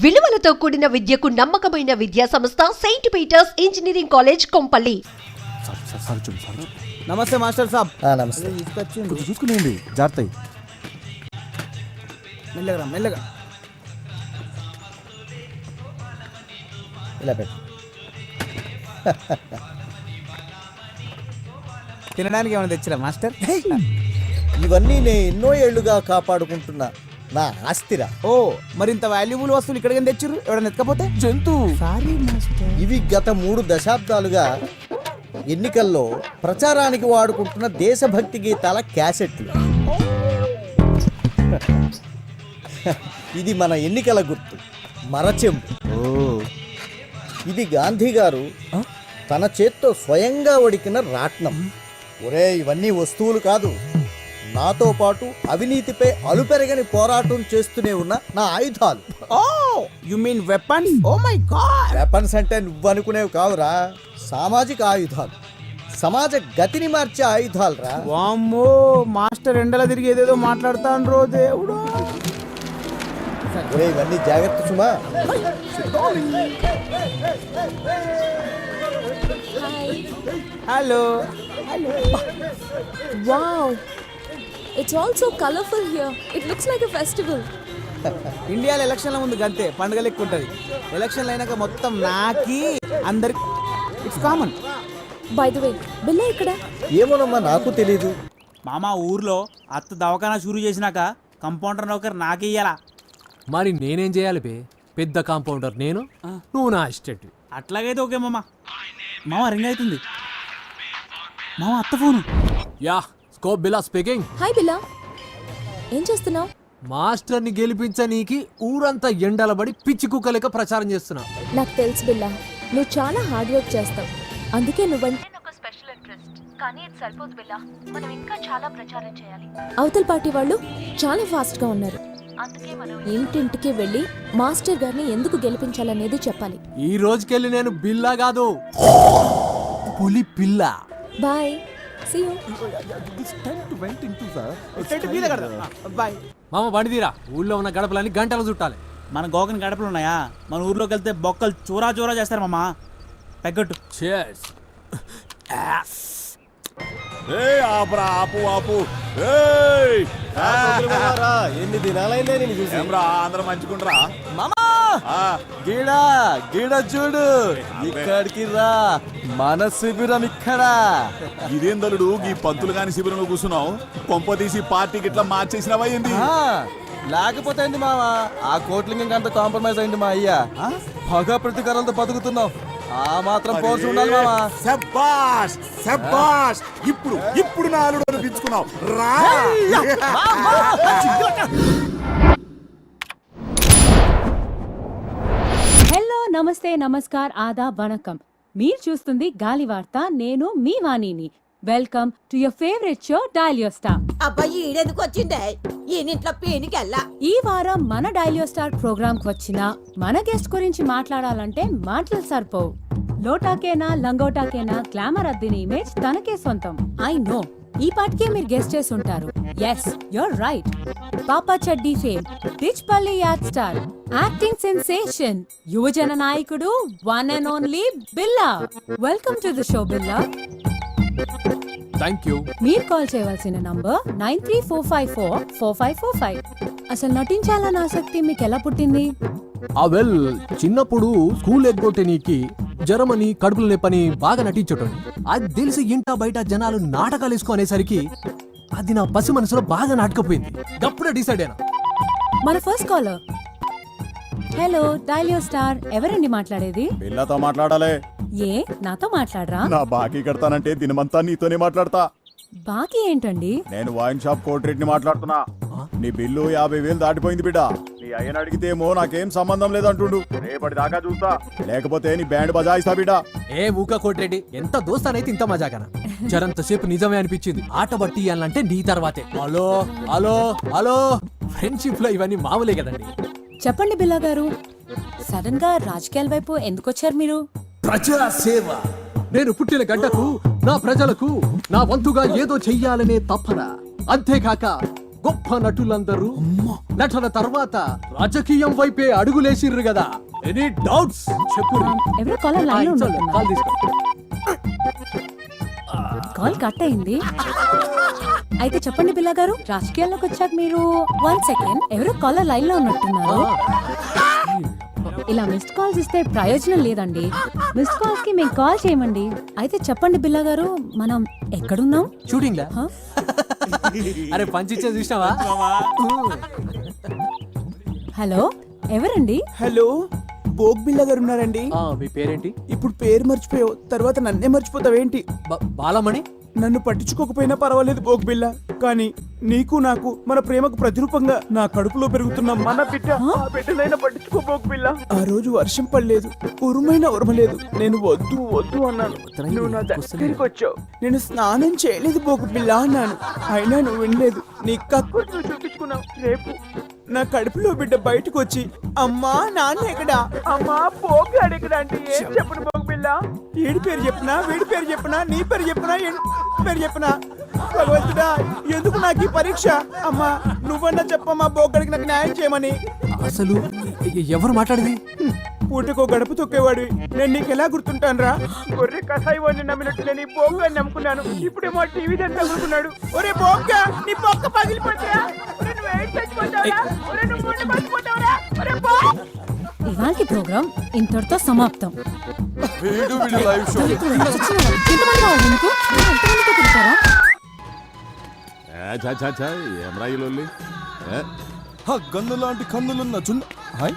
విలువలతో కూడిన విద్యకు నమ్మకమైన విద్యా సంస్థ saint Peter's engineering college Kompally. నమస్తే మాస్టర్ సాబ్. నమస్తే. కొంచెం చూసుకునేయండి, జాగ్రత్త. మెల్లగా మెల్లగా ఇలా పెట్టు. తినడానికి ఏమైనా తెచ్చిరా మాస్టర్? ఇవన్నీ నేను ఎన్నో ఏళ్లుగా కాపాడుకుంటున్నా నా ఆస్తిరా. ఓ మరి ఇంత వాల్యుబుల్ వస్తువులు ఇక్కడికి తెచ్చిర్రు? ఎవడన్నా ఎత్తకపోతే జంతువు. Sorry master. ఇవి గత 3 దశాబ్దాలుగా ఎన్నికల్లో ప్రచారానికి వాడుకుంటున్న దేశభక్తి గీతాల క్యాసెట్లు. ఇది మన ఎన్నికల గుర్తు, మరచెంపు. ఇది గాంధీ గారు తన చేత్తో స్వయంగా వడికిన రాట్నం. ఒరే, ఇవన్నీ వస్తువులు కాదు, నాతో పాటు అవినీతిపై అలుపెరగని పోరాటం చేస్తూనే ఉన్న నా ఆయుధాలు. Oh you mean weapons? Oh my god. Weapons అంటే నువ్వు అనుకునేవి కావురా, సామాజిక ఆయుధాలు, సమాజ గతిని మార్చే ఆయుధాలు రా. వామ్మో, మాస్టర్ ఎండల తిరిగి ఏదేదో మాట్లాడుతాను రో దేవుడు. ఒరే, ఇవన్నీ జాగ్రత్త సుమా. Hello. Wow, it's all so colorful here. It looks like a festival. ఇండియాలో ఎలక్షన్ల ముందు గంతే పండుగ లెక్క ఉంటుంది. ఎలక్షన్లు అయినాక మొత్తం నాకి అందరికి it's common. By the way, బిల్లా ఇక్కడ? ఏమోనమ్మా, నాకు తెలీదు. మామ ఊర్లో అత్త దవాఖానా షురూ చేసినాక కంపౌండర్ నౌకర్ నాకేయాలా? మరి నేనేం చేయాలి బే? పెద్ద కాంపౌండర్ నేను, నువ్వు నా అసిస్టెంట్. అట్లాగైతే ఓకే మామ. మామ రింగ్ అవుతుంది. మామ అత్త ఫోను. యా, స్కోప్ బిల్లా స్పీకింగ్. హాయ్ బిల్లా, ఏం చేస్తున్నావు? మాస్టర్ని గెలిపించనీకి ఊరంతా ఎండలబడి పిచ్చి కుక్కలేక ప్రచారం చేస్తున్నా. నాకు తెలుసు బిల్లా, నువ్వు చాలా హార్డ్ వర్క్ చేస్తావు, అందుకే నువ్వంటే ఒక స్పెషల్ ఇంట్రెస్ట్. కానీ ఇది సరిపోదు బిల్లా, మనం ఇంకా చాలా ప్రచారం చేయాలి. అవతల పార్టీ వాళ్ళు చాలా ఫాస్ట్ గా ఉన్నారు. అందుకే మనం ఇంటింటికి వెళ్ళి మాస్టర్ గారిని ఎందుకు గెలిపించాలనేది చెప్పాలి. ఈ రోజుకెళ్ళి నేను బిల్లా కాదు, పులి పిల్ల. Bye, see you. బాయ్. మామ బండి తీరా, ఊళ్ళో ఉన్న గడపలన్నీ గంటలు చుట్టాలి. మన గోకని గడపలు ఉన్నాయా? మన ఊర్లోకి వెళ్తే బొక్కలు చూరా చూరా చేస్తారు మామ. పెగ్గట్టు. Cheers. ఆపు. ఎన్ని దినాలైందే నేను చూసి. అందరూ మంచుకుంటారా మామా, గీడ చూడు, ఇక్కడికి రా, మన శిబిరం ఇక్కడ. ఇదేందలుడు ఈ పంతులు కాని శిబిరంలో కూర్చున్నావు? కొంప తీసి పార్టీకి ఇట్లా మార్చేసినవా ఏంది? లేకపోతే ఏంది మావా, ఆ కోట్లింగం అంత కాంప్రమైజ్ అయింది మా అయ్యా. పగ ప్రతీకారాలతో బతుకుతున్నావు, ఆ మాత్రం పోర్చి ఉండాలి మావా. శబ్బాష్. ఇప్పుడు నా అల్లుడు అనిపించుకున్నావు రా. హలో, నమస్తే, నమస్కార్, ఆదాబ్, వణకం. మీరు చూస్తుంది గాలి వార్త. నేను మీ వాణిని. Welcome to your favourite show dial your star. అబ్బాయి ఈడెందుకు వచ్చిందే? ఈయనింట్లో పీనికెళ్ళా. ఈ వారం మన డయల్ యువర్ స్టార్ ప్రోగ్రామ్ కు వచ్చిన మన గెస్ట్ గురించి మాట్లాడాలంటే మాటలు సరిపోవు. లోటాకేనా లంగోటాకేనా గ్లామర్ అద్దిన ఇమేజ్ తనకే సొంతం. ఐ నో, ఈ పాటికే మీరు గెస్ట్ చేసి ఉంటారు. Yes, you're right. పాపా చెడ్డీ ఫేమ్, రిచ్ పల్లి యాడ్ స్టార్, యాక్టింగ్ సెన్సేషన్, యువజన నాయకుడు, one and only Billa. Welcome to the show Billa. Thank you. మీరు కాల్ చేయవలసిన నంబర్ 9345445545. అసలు నటించాలన్న ఆసక్తి మీకు ఎలా పుట్టింది? వెల్, చిన్నప్పుడు స్కూల్ ఎగ్గొట్టే నీకి జ్వరమని, కడుపులు నొప్పని బాగా నటించటం. అది తెలిసి ఇంటా బయట జనాలు నాటకాలు వేసుకునేసరికి అది నా పసి మనసులో బాగా నాటకపోయింది. అప్పుడే డిసైడ్ అయినా. మన first caller. Hello, dial your star. ఎవరండి మాట్లాడేది? పిల్లతో మాట్లాడాలి. ఏ, నాతో మాట్లాడరా? నా బాకీ కడతానంటే దినమంతా నీతోనే మాట్లాడతా. బాకీ ఏంటండి? నేను వైన్ షాప్ కోట్రెడ్ని మాట్లాడుతున్నా. నీ బిల్లు 50,000 దాటిపోయింది బిడ్డ. నీ అయ్యని అడిగితేమో నాకేం సంబంధం లేదంటుండు. రేపటి దాకా చూస్తా, లేకపోతే నీ బ్యాండ్ బజాయిస్తా బిడ్డ. ఏ ఊక కోట్రెడ్డి, ఎంత దోస్తానైతే ఇంత మజాకనా? జరంతసేపు నిజమే అనిపించింది. ఆట బట్టి ఇయ్యాలంటే నీ తర్వాతే. హలో హలో హలో, ఫ్రెండ్షిప్ లో ఇవన్నీ మామూలే కదండి. చెప్పండి బిల్లా గారు, సడన్ గా రాజకీయాల వైపు ఎందుకు వచ్చారు మీరు? ప్రజా సేవ. నేను పుట్టిన గడ్డకు, నా ప్రజలకు నా వంతుగా ఏదో చెయ్యాలనే తపన. అంతేకాక గొప్ప నటులందరూ నటన తర్వాత రాజకీయం వైపే అడుగులేసిర్రు కదా. ఎనీ డౌట్స్ చెప్పు. ఎవరో కాలర్ లైన్ లో ఉన్నట్టున్నారు. కాల్ తీసుకో. కాల్ కట్ అయింది. అయితే చెప్పండి బిల్లా గారు, రాజకీయాల్లోకి వచ్చాక మీరు 1 సెకండ్, ఎవరో కాలర్ లైన్ లో ఉన్నట్టున్నారు. ఇలా మిస్డ్ కాల్స్ ఇస్తే ప్రయోజనం లేదండి. మిస్డ్ కాల్స్ కి మేము కాల్ చేయమండి. అయితే చెప్పండి బిల్లా గారు, మనం ఎక్కడున్నాం? షూటింగ్ లా? హ? అరే పంచిచ్చే చూసినావా? హలో, ఎవరండి? హలో, బోగ్ బిల్ల గారు ఉన్నారండి. మీ పేరేంటి? ఇప్పుడు పేరు మర్చిపోయావు, తర్వాత నన్నే మర్చిపోతావేంటి? బాలమణి. నన్ను పట్టించుకోకపోయినా పర్వాలేదు బోగ్ బిల్ల, కానీ నీకు నాకు మన ప్రేమకు ప్రతిరూపంగా నా కడుపులో పెరుగుతున్న మన బిడ్డనైనా పట్టించుకో బోగ్ బిల్ల. ఆ రోజు వర్షం పడలేదు, ఉరుమైనా ఉరమలేదు, నేను వద్దు వద్దు అన్నాను, నువ్వు నా దగ్గరికి వచ్చావు. నేను స్నానం చేయలేదు బోగ్ బిల్ల అన్నాను, అయినా నువ్వు వినలేదు. నీ కక్కు నువ్వు చూపించుకున్నావు. రేపు నా కడుపులో బిడ్డ బయటకు వచ్చి అమ్మా నాన్న ఎక్కడా, అమ్మా పోగాడు ఎక్కడ అంటే ఏం చెప్పను బోగ్ బిల్ల? ఏడి పేరు చెప్పినా, వీడి పేరు చెప్పినా, నీ పేరు చెప్పినా, పేరు చెప్పినా, భగవంతుడా ఎందుకు నాకు ఈ పరీక్ష? అమ్మా నువ్వన్నా చెప్పమ్మా బోగ్గడికి నాకు న్యాయం చేయమని. అసలు ఎవరు మాట్లాడేది? పూటకో గడప తొక్కేవాడు నేను నీకు ఎలా గుర్తుంటాను రా? గొర్రె కసాయి వాడిని నమ్మినట్టు నేను ఈ బోగ్గాన్ని నమ్ముకున్నాను, ఇప్పుడేమో టీవీ దాన్ని తగులుకున్నాడు. ఒరే బోగ్గా, నీ బొక్క పగిలిపోతారా? నువ్వు ఏం చచ్చిపోతావురా? నువ్వు ముందు పడిపోతావురా? ఒరే బోగ్. ఇవాల్టి ప్రోగ్రామ్ ఇంతటితో సమాప్తం. Live show. ఎంతమంది కావాలి మీకు? ఎంతమందితో తిరుగుతారా? గన్ను లాంటి కన్నులున్న చున్న. హాయ్,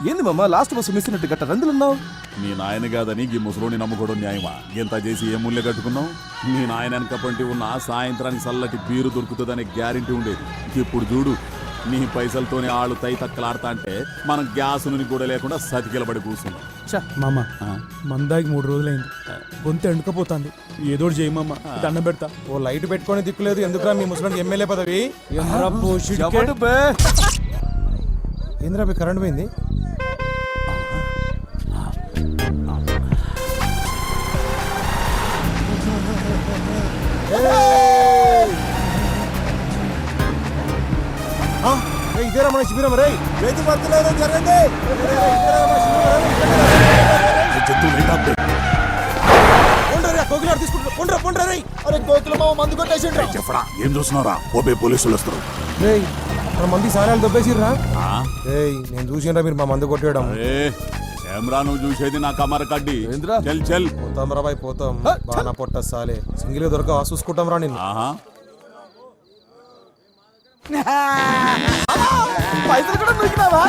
ఏంది మామ లాస్ట్ బస్సు మిస్ అయినట్టు గట్ట రందులున్నావు? నీ నాయన కాదని ఈ ముసలోని నమ్ముకోవడం న్యాయమా? ఎంత చేసి ఏ ముళ్ళే కట్టుకున్నావు? నీ నాయన వెనక పంటి ఉన్న సాయంత్రానికి చల్లటి బీరు దొరుకుతుందనే గ్యారెంటీ ఉండేది. ఇప్పుడు చూడు, నీ పైసలతోనే ఆళ్ళు తై తక్కలాడతా అంటే మనం గ్యాస్ నూనె కూడా లేకుండా సతికిలబడి కూర్చున్నాం. మామ మందాకి 3 రోజులైంది, గొంతు ఎండుకపోతుంది, ఏదో చేయమమ్మ, దండం పెడతా. ఓ లైట్ పెట్టుకొని దిక్కులేదు, ఎందుకురా మీ ముసలానికి ఎమ్మెల్యే పదవి? ఏంద్రా మీ కరెంట్ పోయింది? ఇదేరా మన శిబిరం రే, రైతు పడుతున్నారు జరగండి. ఏం చూస్తున్నారా? ఓపే పోలీసులు వస్తారు. మన మంది సారాలు దొబ్బేసిర్రా? నేను చూసినరా మీరు మా మందు కొట్టేయడం? కెమెరా నువ్వు చూసేది నా కమర కడ్డి. చల్ చల్ పోతాం రా బాయ్, పోతాం. బాగా పొట్ట సాలే సింగిల్ గా దొరక చూసుకుంటాం రా నిన్ను. పైసలు కూడా దొరికినావా?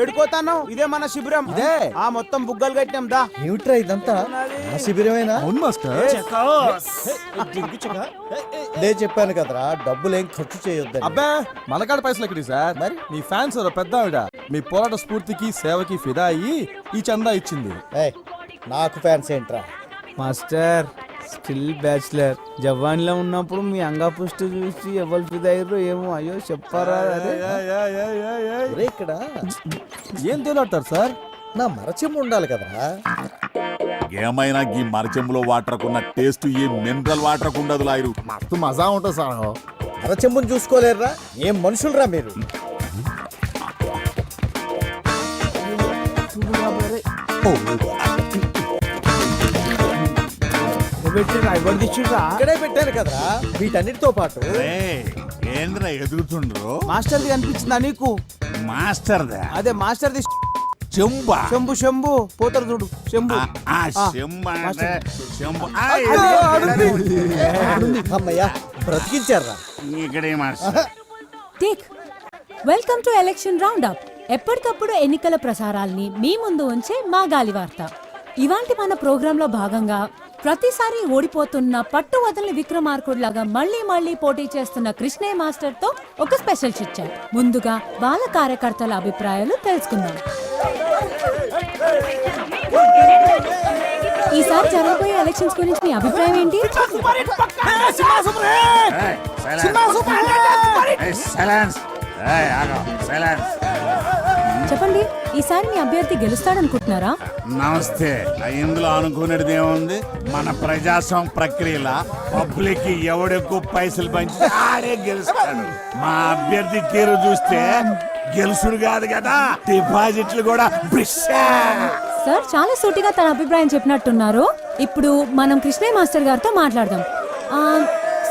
ఏడుకోతాను, ఇదే మన శిబిరం. ఇదే ఆ మొత్తం బుగ్గలు కట్టినాం దా. ఏమిట్రా ఇదంతా? ఆ శిబిరమేనా? అవును మాస్టర్. నేను చెప్పాను కదరా, డబ్బులు ఏం ఖర్చు చేయొద్దని. అబ్బా మనకాడ పైసలు ఎక్కడి సార్? మరి మీ ఫ్యాన్స్ పెద్ద ఆవిడ మీ పోరాట స్ఫూర్తికి సేవకి ఫిదా అయ్యి ఈ చందా ఇచ్చింది. నాకు ఫ్యాన్స్ ఏంట్రా? మాస్టర్ స్టిల్ బ్యాచులర్, జవాన్లో ఉన్నప్పుడు మీ అంగాపుష్టి చూసి ఎవరు ఫిదయ్యారో ఏమో, అయ్యో చెప్పారా? ఇక్కడ ఏం తేలాడతారు సార్? నా మరచెంబు ఉండాలి కదరా. ఏమైనా ఈ మరచెంబులో వాటర్ ఉన్న టేస్ట్ ఏ మినరల్ వాటర్ ఉండదు లాయరు. మస్తు మజా ఉంటుంది సార్. మరచెంబుని చూసుకోలేరురా? ఏం మనుషులరా మీరు? ఇక్కడే పెట్టాను కదరా వీటన్నిటితో పాటు. ఏంద్రా ఎదుగుతుండ్రు? మాస్టర్ది కనిపించిందా నీకు? మాస్టర్ అదే మాస్టర్ది చెంబా. శంభు శంభు పోతారు చూడు, శంభు. అమ్మయ్యా బ్రతికించారా? Take welcome to election round up. ఎప్పటికప్పుడు ఎన్నికల ప్రసారాల్ని మీ ముందు ఉంచే మా గాలి వార్త. ఇవాంటి మన ప్రోగ్రామ్ లో భాగంగా ప్రతిసారి ఓడిపోతున్న పట్టు వదలని విక్రమార్కుడిలాగా మళ్లీ మళ్లీ పోటీ చేస్తున్న కృష్ణయ్య మాస్టర్ తో ఒక స్పెషల్ చిట్ చాట్. ముందుగా బాల కార్యకర్తల అభిప్రాయాలు తెలుసుకుందాం. ఈసారి జరగబోయే ఎలక్షన్స్ గురించి మీ అభిప్రాయం ఏంటి? చెప్పండి, ఈసారి మీ అభ్యర్థి గెలుస్తాడనుకుంటున్నారా? నమస్తే. ఇందులో అనుకునేది ఏముంది? మన ప్రజాస్వామ్య ప్రక్రియల పబ్లిక్ ఎవడెక్కువ పైసలు పంచి ఆడే గెలుస్తాడు. మా అభ్యర్థి తీరు చూస్తే గెలుసుడు కాదు కదా, డిపాజిట్లు కూడా సార్ చాలా సూటిగా తన అభిప్రాయం చెప్పినట్టున్నారు. ఇప్పుడు మనం కృష్ణయ్య మాస్టర్ గారితో మాట్లాడదాం.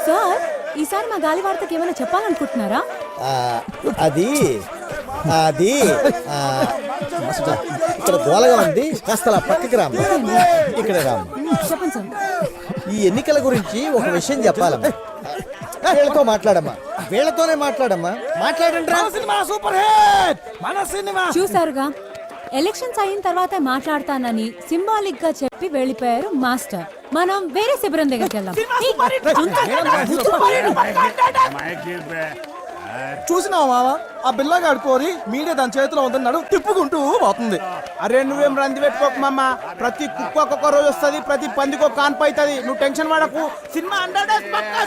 సార్, ఈసారి మా గాలి వార్తకి ఏమైనా చెప్పాలనుకుంటున్నారా? అది అది ఇక్కడ గోలగా ఉంది, కాస్త అలా పక్కకి రామ్మ. ఇక్కడ రామ్మ. చెప్పండి సార్. ఈ ఎన్నికల గురించి ఒక విషయం చెప్పాలమ్మా. వీళ్ళతో మాట్లాడమ్మా, వీళ్ళతోనే మాట్లాడమ్మా. మాట్లాడండి. సూపర్ హిట్ మన సినిమా. చూసారుగా, ఎలక్షన్స్ అయిన తర్వాత మాట్లాడతానని సింబాలిక్ గా చెప్పి వెళ్ళిపోయారు మాస్టర్. మనం వేరే శిబిరం దగ్గరికి వెళ్దాం. చూసినావా మామ, ఆ బిల్లగాడు కోరి మీడియా దాని చేతిలో ఉందన్నాడు, తిప్పుకుంటూ పోతుంది. అరే నువ్వేం రంది పెట్టుకోకు మామ. ప్రతి కుక్క ఒక్కొక్క రోజు వస్తుంది, ప్రతి పందికి ఒక కాన్పు అవుతుంది. నువ్వు టెన్షన్ పడకు. సినిమా 100 days పక్కా.